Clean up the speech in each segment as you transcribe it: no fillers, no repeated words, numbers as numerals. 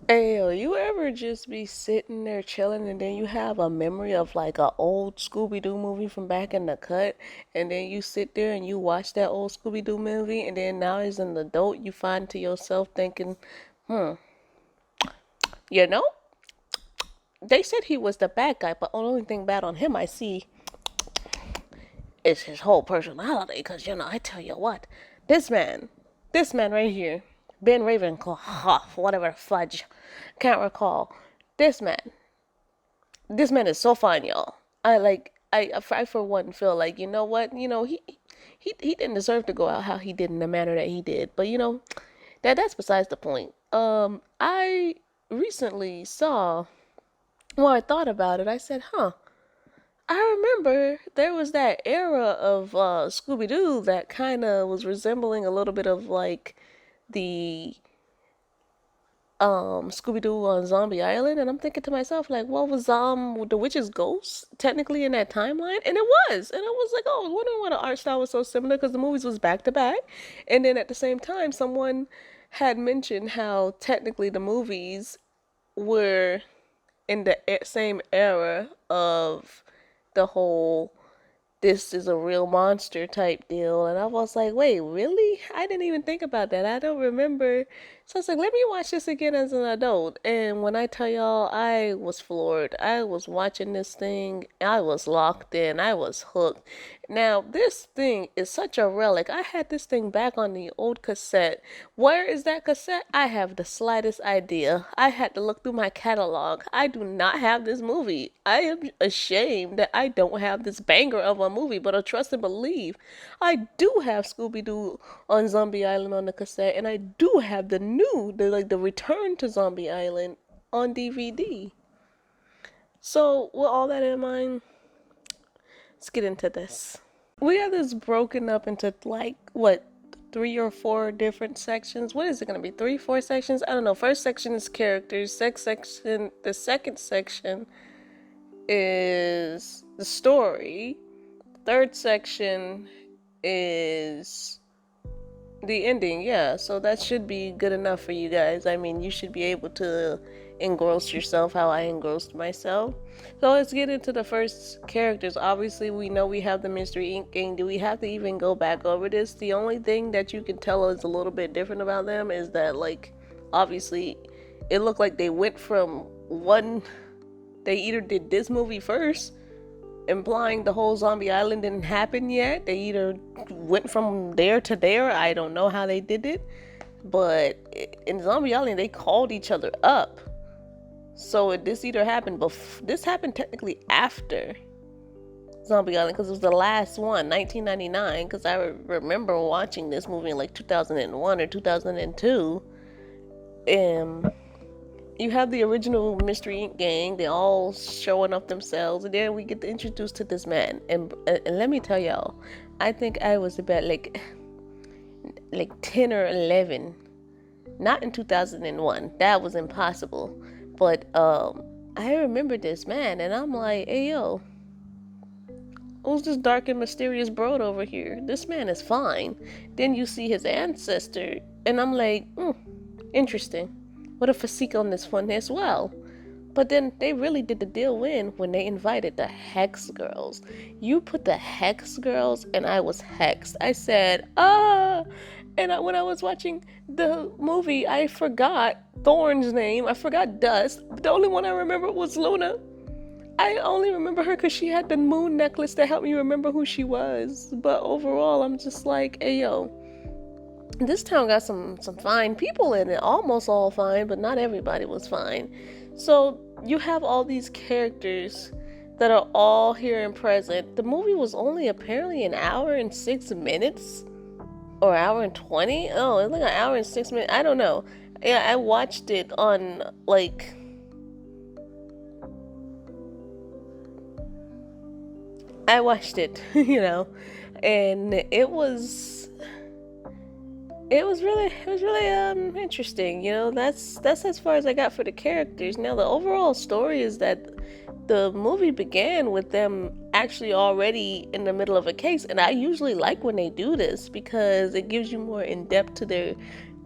Hey, yo, you ever just be sitting there chilling and then you have a memory of like a old Scooby-Doo movie from back in the cut, and then you sit there and you watch that old Scooby-Doo movie, and then now as an adult you find to yourself thinking, hmm, you know, they said he was the bad guy, but the only thing bad on him I see is his whole personality. Cause I tell you what, this man, this man right here, Ben Ravenclaw, whatever fudge, can't recall. This man, this man is so fine, y'all. I for one feel like you know what, he didn't deserve to go out how he did in the manner that he did. But that's besides the point. I recently saw. Well, I thought about it. I said, huh. I remember there was that era of Scooby Doo that kind of was resembling a little bit of like the Scooby Doo on Zombie Island, and I'm thinking to myself like, what was the witch's ghost technically in that timeline? And it was, and I was like, oh, I wonder why the art style was so similar because the movies was back to back, and then at the same time, someone had mentioned how technically the movies were in the same era of the whole this is a real monster type deal. And I was like, wait, really? I didn't even think about that. I don't remember. So I was like, let me watch this again as an adult. And when I tell y'all, I was floored. I was watching this thing. I was locked in. I was hooked. Now, this thing is such a relic. I had this thing back on the old cassette. Where is that cassette? I have the slightest idea. I had to look through my catalog. I do not have this movie. I am ashamed that I don't have this banger of a movie, but I trust and believe. I do have Scooby Doo on Zombie Island on the cassette, and I do have the Return to Zombie Island on DVD. So, with all that in mind, let's get into this. We have this broken up into like what, three or four different sections. What is it gonna be? Three, four sections? I don't know. First section is characters. The second section is the story. Third section is the ending. Yeah, so that should be good enough for you guys. I mean, you should be able to engross yourself how I engrossed myself. So let's get into the first characters. Obviously, we know we have the Mystery Inc. gang. Do we have to even go back over this? The only thing that you can tell is a little bit different about them is that, like, obviously, it looked like they went from one. They either did this movie first, implying the whole Zombie Island didn't happen yet. They either went from there to there. I don't know how they did it. But in Zombie Island, they called each other up. So this either happened this happened technically after Zombie Island because it was the last one, 1999. Because I remember watching this movie in like 2001 or 2002. You have the original Mystery Inc. gang. They all showing up themselves, and then we get introduced to this man. And let me tell y'all, I think I was about like 10 or 11. Not in 2001. That was impossible. But I remember this man, and I'm like, hey yo, who's this dark and mysterious broad over here? This man is fine. Then you see his ancestor, and I'm like, interesting. What a physique on this one as well. But then they really did the deal when they invited the Hex Girls. You put the Hex Girls, and I was hexed. I said, ah. And when I was watching the movie, I forgot Thorn's name. I forgot Dust. The only one I remember was Luna. I only remember her because she had the moon necklace to help me remember who she was. But overall, I'm just like, hey, yo. This town got some fine people in it. Almost all fine, but not everybody was fine. So you have all these characters that are all here and present. The movie was only apparently an hour and 6 minutes. Or hour and 20? Oh, it's like an hour and 6 minutes. I don't know. Yeah, I watched it on like I watched it, and it was really interesting. That's as far as I got for the characters. Now the overall story is that the movie began with them actually already in the middle of a case, and I usually like when they do this because it gives you more in depth to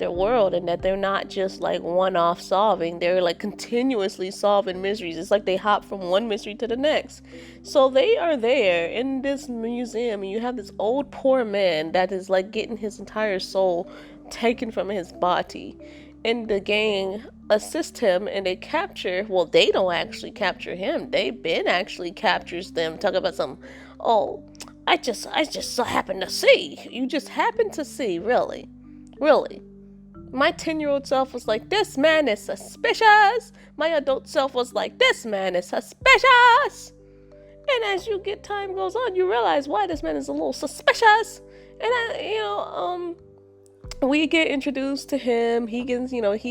their world, and that they're not just like one-off solving, they're like continuously solving mysteries. It's like they hop from one mystery to the next. So they are there in this museum, and you have this old poor man that is like getting his entire soul taken from his body, and the gang assist him, and they capture, well, they don't actually capture him, Ben actually captures them. Talk about some, oh, I just so happen to see. You just happen to see, really? Really? My 10-year-old self was like, this man is suspicious. My adult self was like, this man is suspicious. And as time goes on, you realize why this man is a little suspicious. And we get introduced to him. He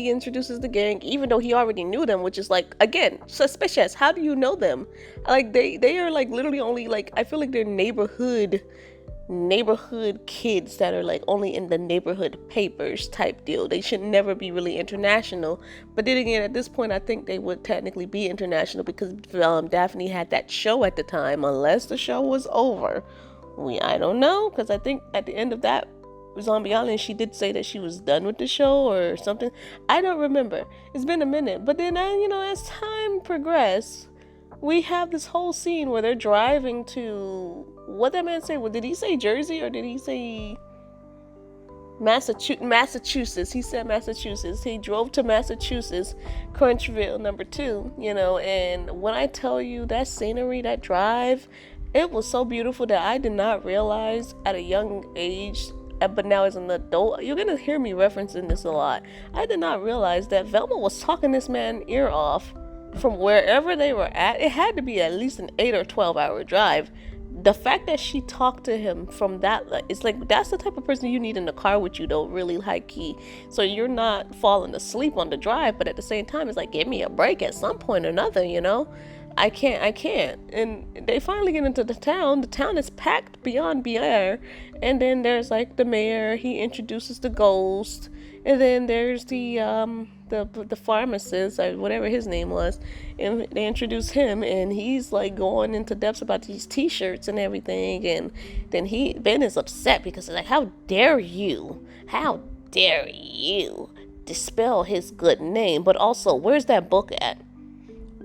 introduces the gang, even though he already knew them, which is like, again, suspicious. How do you know them? Like they are like literally only like, I feel like they're neighborhood kids that are like only in the neighborhood papers type deal. They should never be really international. But then again, at this point, I think they would technically be international because Daphne had that show at the time, unless the show was over. I don't know, because I think at the end of that Zombie Island, she did say that she was done with the show or something. I don't remember. It's been a minute. But then, as time progressed, we have this whole scene where they're driving to, what that man say? Well, did he say Jersey or did he say Massachusetts? He said Massachusetts. He drove to Massachusetts, Crunchville number 2, and when I tell you that scenery, that drive, it was so beautiful that I did not realize at a young age, but now as an adult, you're gonna hear me referencing this a lot. I did not realize that Velma was talking this man ear off from wherever they were at. It had to be at least an 8 or 12 hour drive. The fact that she talked to him from that, it's like, that's the type of person you need in the car with you, though, really high key. So you're not falling asleep on the drive, but at the same time, it's like, give me a break at some point or another, I can't. And they finally get into the town. The town is packed beyond bear. And then there's like the mayor. He introduces the ghost. And then there's the pharmacist, or whatever his name was. And they introduce him, and he's like going into depths about these t-shirts and everything. And then Ben is upset because he's like, how dare you dispel his good name? But also, where's that book at?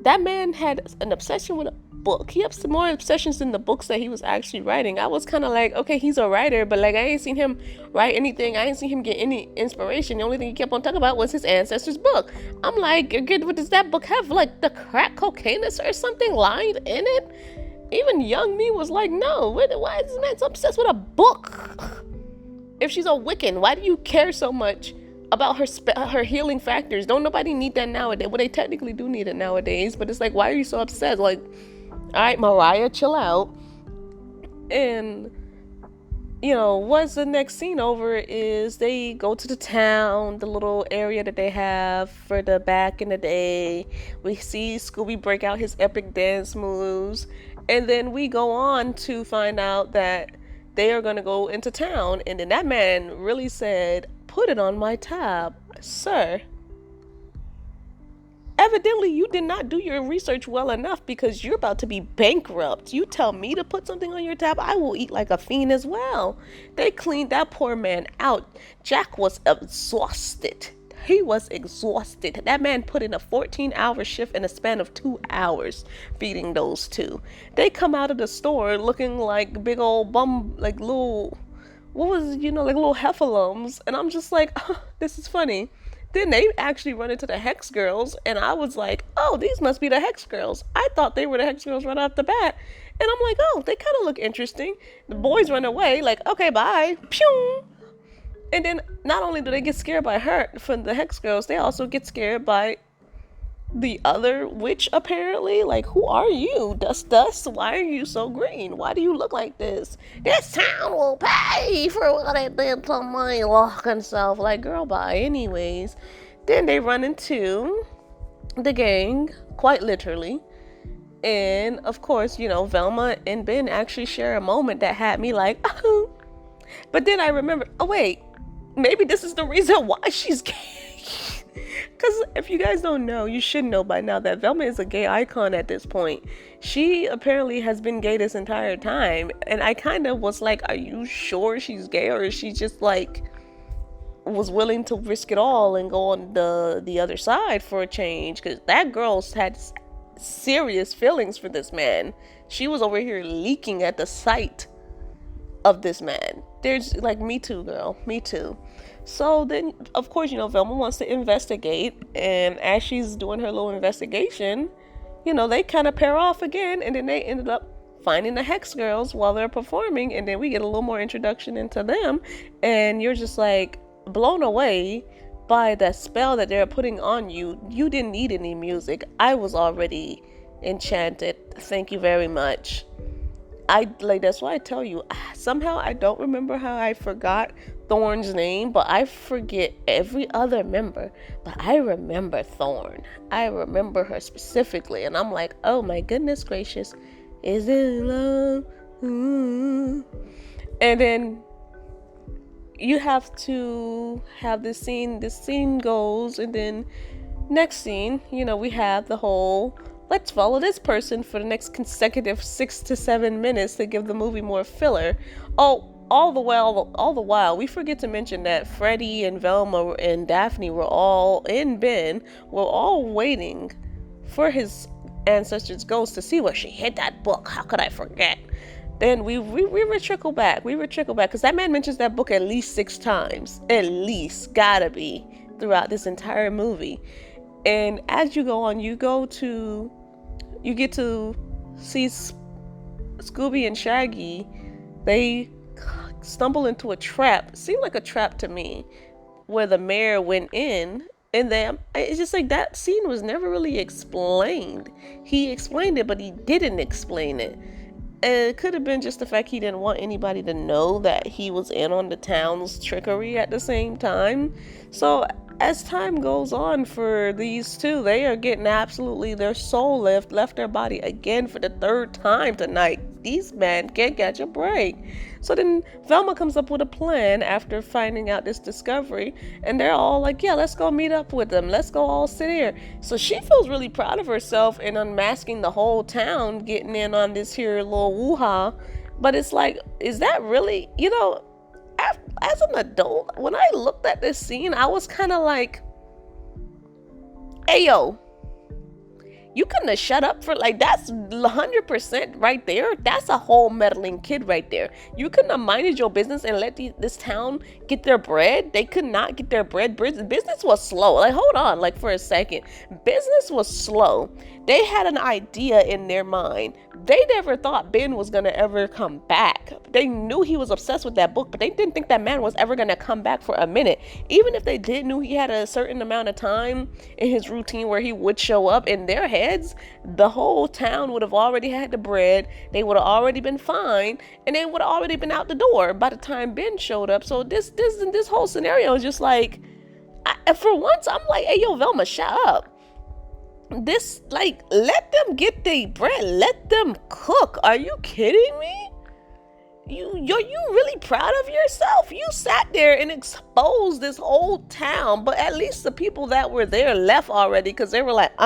That man had an obsession with a book. He had some more obsessions than the books that he was actually writing. I was kind of like, okay, he's a writer, but like I ain't seen him write anything. I ain't seen him get any inspiration. The only thing he kept on talking about was his ancestors' book. I'm like, what does that book have? Like the crack cocainist or something lined in it? Even young me was like, no, why is this man so obsessed with a book? If she's a Wiccan, why do you care so much about her healing factors? Don't nobody need that nowadays. Well, they technically do need it nowadays, but it's like, why are you so obsessed? Like, all right, Mariah, chill out. And what's the next scene over is they go to the town, the little area that they have for the back in the day. We see Scooby break out his epic dance moves, and then we go on to find out that they are going to go into town. And then that man really said, put it on my tab, sir. Evidently, you did not do your research well enough, because you're about to be bankrupt. You tell me to put something on your tab, I will eat like a fiend as well. They cleaned that poor man out. Jack was exhausted. He was exhausted. That man put in a 14-hour shift in a span of 2 hours feeding those two. They come out of the store looking like big old like little, like little heffalumps. And I'm just like, oh, this is funny. Then they actually run into the Hex Girls, and I was like, oh, these must be the Hex Girls. I thought they were the Hex Girls right off the bat. And I'm like, oh, they kind of look interesting. The boys run away, like, okay, bye. Pew! And then not only do they get scared by her, from the Hex Girls, they also get scared by the other witch, apparently. Like, who are you? Dust. Why are you so green? Why do you look like this? This town will pay for what I did to my walking self. Like, girl, bye. Anyways, then they run into the gang, quite literally. And of course, Velma and Ben actually share a moment that had me like, oh. But then I remember, oh wait, maybe this is the reason why she's gay. Because if you guys don't know, you should know by now that Velma is a gay icon at this point. She apparently has been gay this entire time. And I kind of was like, are you sure she's gay? Or is she just like was willing to risk it all and go on the other side for a change, because that girl had serious feelings for this man. She was over here leaking at the sight of this man. There's like, me too, girl, me too. So then, of course, Velma wants to investigate, and as she's doing her little investigation, they kind of pair off again, and then they ended up finding the Hex Girls while they're performing, and then we get a little more introduction into them, and you're just like blown away by the spell that they're putting on you. You didn't need any music. I was already enchanted. Thank you very much. That's why I tell you, somehow I don't remember how I forgot Thorne's name, but I forget every other member, but I remember Thorne. I remember her specifically, and I'm like, oh my goodness gracious, is it love? And then you have to have this scene goes, and then next scene, we have the whole, let's follow this person for the next consecutive 6 to 7 minutes to give the movie more filler. Oh, all the while, we forget to mention that Freddie and Velma and Daphne were all in Ben, were all waiting for his ancestor's ghost to see where she hid that book. How could I forget? Then we would trickle back. Because that man mentions that book at least 6 times. At least. Gotta be. Throughout this entire movie. And as you go on, you get to see Scooby and Shaggy. They stumble into a trap. It seemed like a trap to me, where the mayor went in, and then it's just like that scene was never really explained. He explained it, but he didn't explain it. And it could have been just the fact he didn't want anybody to know that he was in on the town's trickery at the same time. So as time goes on for these two, they are getting absolutely their soul left their body again for the 3rd time tonight. These men can't catch a break. So then Velma comes up with a plan after finding out this discovery, and they're all like, yeah, let's go meet up with them. Let's go all sit here. So she feels really proud of herself in unmasking the whole town, getting in on this here little woo-ha. But it's like, is that really, as an adult, when I looked at this scene, I was kind of like, hey, yo, you couldn't have shut up for, like, that's 100% right there. That's a whole meddling kid right there. You couldn't have minded your business and let this town get their bread. They could not get their bread. Business was slow. Like, hold on, like, for a second. Business was slow. They had an idea in their mind. They never thought Ben was going to ever come back. They knew he was obsessed with that book, but they didn't think that man was ever going to come back for a minute. Even if they did knew he had a certain amount of time in his routine where he would show up, in their heads, the whole town would have already had the bread. They would have already been fine, and they would have already been out the door by the time Ben showed up. So this whole scenario is just like, for once, I'm like, hey, yo, Velma, shut up. This, like, let them get their bread. Let them cook. Are you kidding me? You really proud of yourself? You sat there and exposed this whole town, but at least the people that were there left already, because they were like,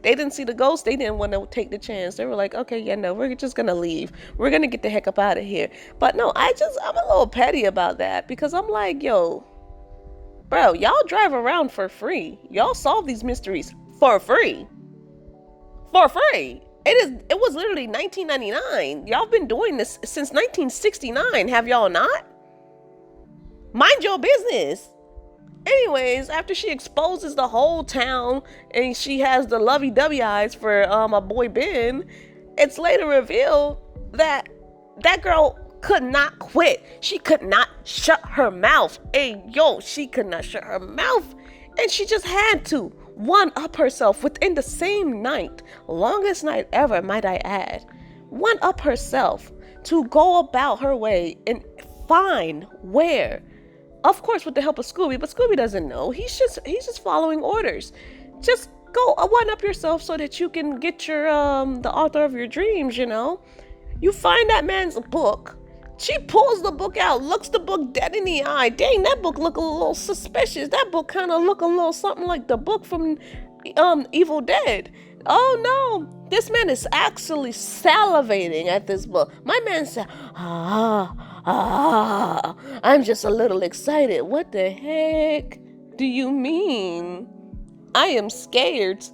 they didn't see the ghost. They didn't want to take the chance. They were like, okay, yeah, no, we're just gonna leave. We're gonna get the heck up out of here. But no, I'm a little petty about that, because I'm like, yo, bro, y'all drive around for free. Y'all solve these mysteries for free. For free. It was literally 1999. Y'all been doing this since 1969. Have y'all not? Mind your business. Anyways, after she exposes the whole town and she has the lovey-dovey eyes for my boy Ben, it's later revealed that that girl could not quit. She could not shut her mouth. Hey, yo, she could not shut her mouth. And she just had to one-up herself within the same night. Longest night ever, might I add. One-up herself to go about her way and find where. Of course, with the help of Scooby, but Scooby doesn't know. He's just following orders. Just go one-up yourself so that you can get your the author of your dreams, You find that man's book. She pulls the book out, looks the book dead in the eye. Dang, that book look a little suspicious. That book kind of look a little something like the book from Evil Dead. Oh no, this man is actually salivating at this book. My man said, I'm just a little excited. What the heck do you mean? I am scared.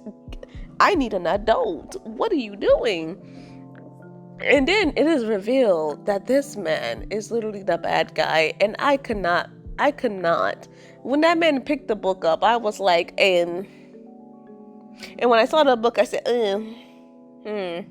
I need an adult. What are you doing? And then it is revealed that this man is literally the bad guy, and I could not. When that man picked the book up, I was like, and when I saw the book, I said, hmm.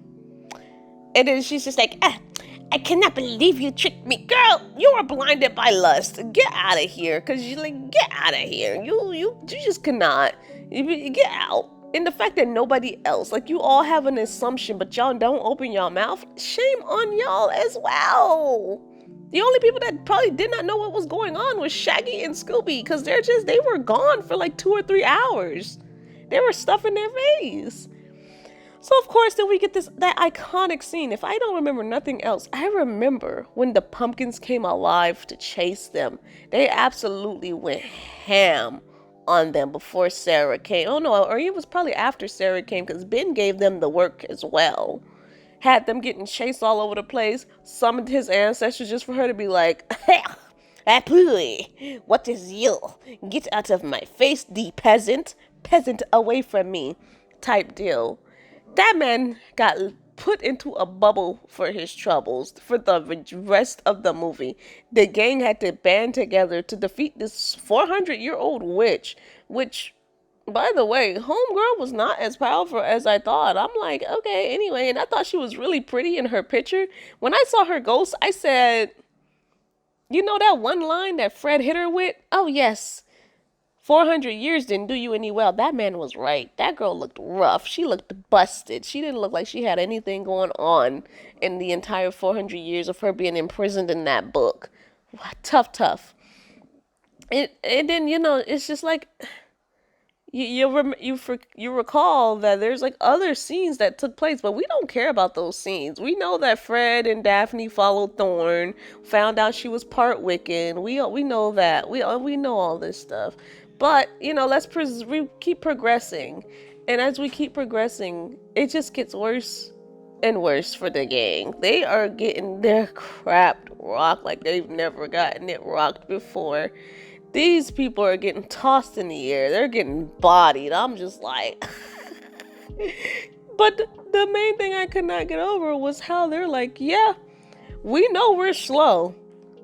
And then she's just like, I cannot believe you tricked me. Girl, you were blinded by lust. Get out of here. Because you're like, get out of here. You just cannot. Get out. And the fact that nobody else, like you all have an assumption, but y'all don't open y'all mouth, shame on y'all as well. The only people that probably did not know what was going on was Shaggy and Scooby, because they were gone for like 2 or 3 hours. They were stuffing their face. So of course, then we get that iconic scene. If I don't remember nothing else, I remember when the pumpkins came alive to chase them. They absolutely went ham on them before Sarah came. Oh no, or it was probably after Sarah came, because Ben gave them the work as well. Had them getting chased all over the place, summoned his ancestors just for her to be like, Apui, what is you? Get out of my face, the peasant away from me, type deal. That man got put into a bubble for his troubles for the rest of the movie. The gang had to band together to defeat this 400-year-old witch, which, by the way, homegirl was not as powerful as I thought. I'm like, okay, anyway, and I thought she was really pretty in her picture. When I saw her ghost, I said, you know that one line that Fred hit her with? Oh, yes. 400 years didn't do you any well. That man was right. That girl looked rough. She looked busted. She didn't look like she had anything going on in the entire 400 years of her being imprisoned in that book. Tough. And then, it's just like, you recall that there's like other scenes that took place, but we don't care about those scenes. We know that Fred and Daphne followed Thorn, found out she was part Wiccan. We know that. We know all this stuff. But, we keep progressing. And as we keep progressing, it just gets worse and worse for the gang. They are getting their crap rocked like they've never gotten it rocked before. These people are getting tossed in the air. They're getting bodied. I'm just like... But the main thing I could not get over was how they're like, yeah, we know we're slow,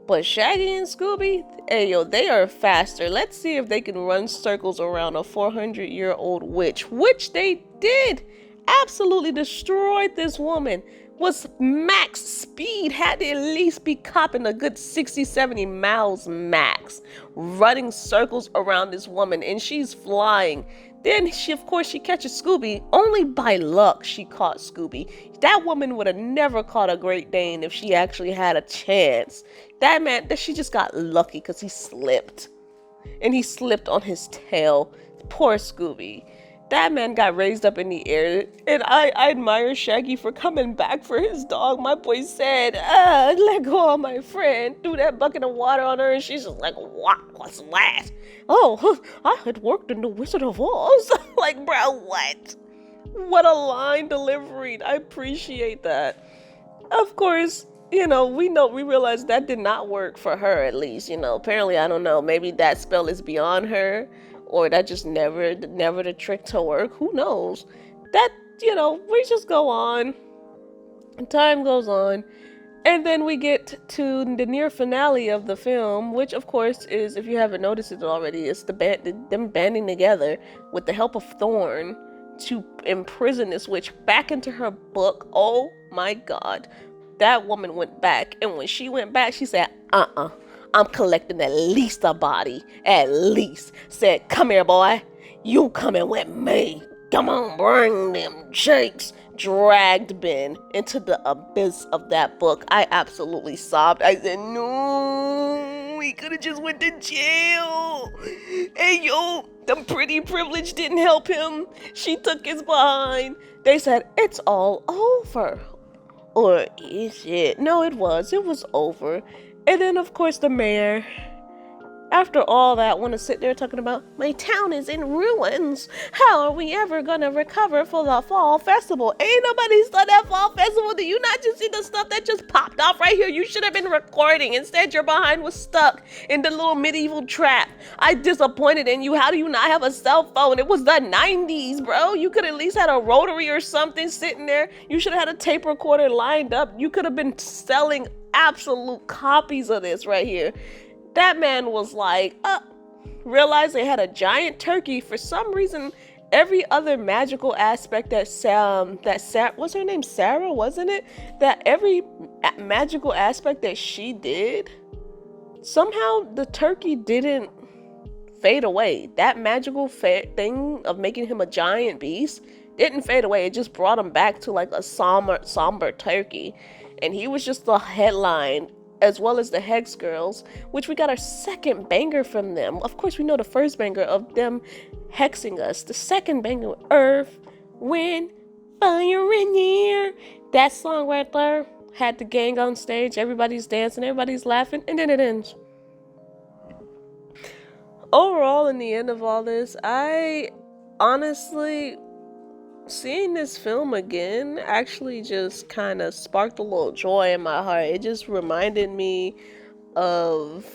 but Shaggy and Scooby, hey, yo, they are faster. Let's see if they can run circles around a 400-year-old witch, which they did. Absolutely destroyed this woman. Was max speed, had to at least be copping a good 60, 70 miles max, running circles around this woman, and she's flying. Then she catches Scooby. Only by luck she caught Scooby. That woman would have never caught a Great Dane if she actually had a chance. She just got lucky because he slipped. And he slipped on his tail. Poor Scooby. That man got raised up in the air, and I admire Shaggy for coming back for his dog. My boy said, let go of my friend. Threw that bucket of water on her, and she's just like, what's that? Oh, I had worked in the Wizard of Oz. Like, bro, what? What a line delivery. I appreciate that. Of course, we realized that did not work for her, at least. Apparently, I don't know, maybe that spell is beyond her. Or that just never the trick to work. Who knows? That, we just go on. Time goes on. And then we get to the near finale of the film, which of course is, if you haven't noticed it already, it's them banding together with the help of Thorn to imprison this witch back into her book. Oh my God. That woman went back. And when she went back, she said, I'm collecting at least a body. At least. Said, come here, boy. You coming with me. Come on, bring them shakes. Dragged Ben into the abyss of that book. I absolutely sobbed. I said, no, he could have just went to jail. Hey, yo, the pretty privilege didn't help him. She took his behind. They said, it's all over. Or is it? No, it was. It was over. And then, of course, the mayor, After all that, want to sit there talking about my town is in ruins. How are we ever gonna recover for the fall festival? Ain't nobody's done that fall festival. Do you not just see the stuff that just popped off right here? You should have been recording. Instead, your behind was stuck in the little medieval trap. I disappointed in you. How do you not have a cell phone? It was the 90s, bro. You could at least had a rotary or something sitting there. You should have had a tape recorder lined up. You could have been selling absolute copies of this right here. That man was like, realized they had a giant turkey. For some reason, every other magical aspect that Sarah, what's her name? Sarah, wasn't it? That every magical aspect that she did, somehow the turkey didn't fade away. That magical thing of making him a giant beast didn't fade away. It just brought him back to like a somber turkey. And he was just the headline, as well as the Hex Girls, which we got our second banger from them. Of course, we know the first banger of them hexing us. The second banger, Earth, Wind, Fire, and Air. That song right there had the gang on stage. Everybody's dancing, everybody's laughing, and then it ends. Overall, in the end of all this, I honestly, seeing this film again actually just kind of sparked a little joy in my heart. It just reminded me of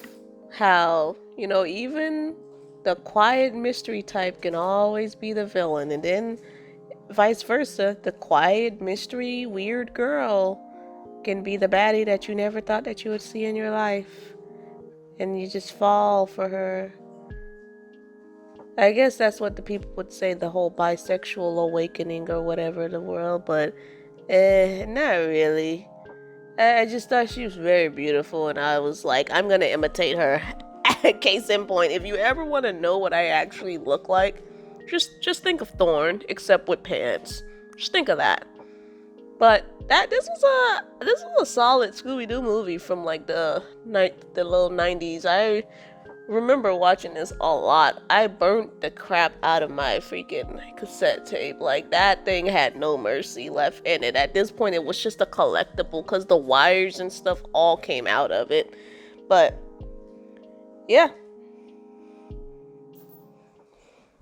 how, even the quiet mystery type can always be the villain, and then vice versa, the quiet mystery weird girl can be the baddie that you never thought that you would see in your life, and you just fall for her. I guess that's what the people would say, the whole bisexual awakening or whatever in the world, but not really. I just thought she was very beautiful, and I was like, I'm gonna imitate her. Case in point, if you ever want to know what I actually look like, just think of Thorn, except with pants. Just think of that. But this was a solid Scooby-Doo movie from like the little 90s. I remember watching this a lot. I burnt the crap out of my freaking cassette tape. Like, that thing had no mercy left in it. At this point, it was just a collectible because the wires and stuff all came out of it. But yeah,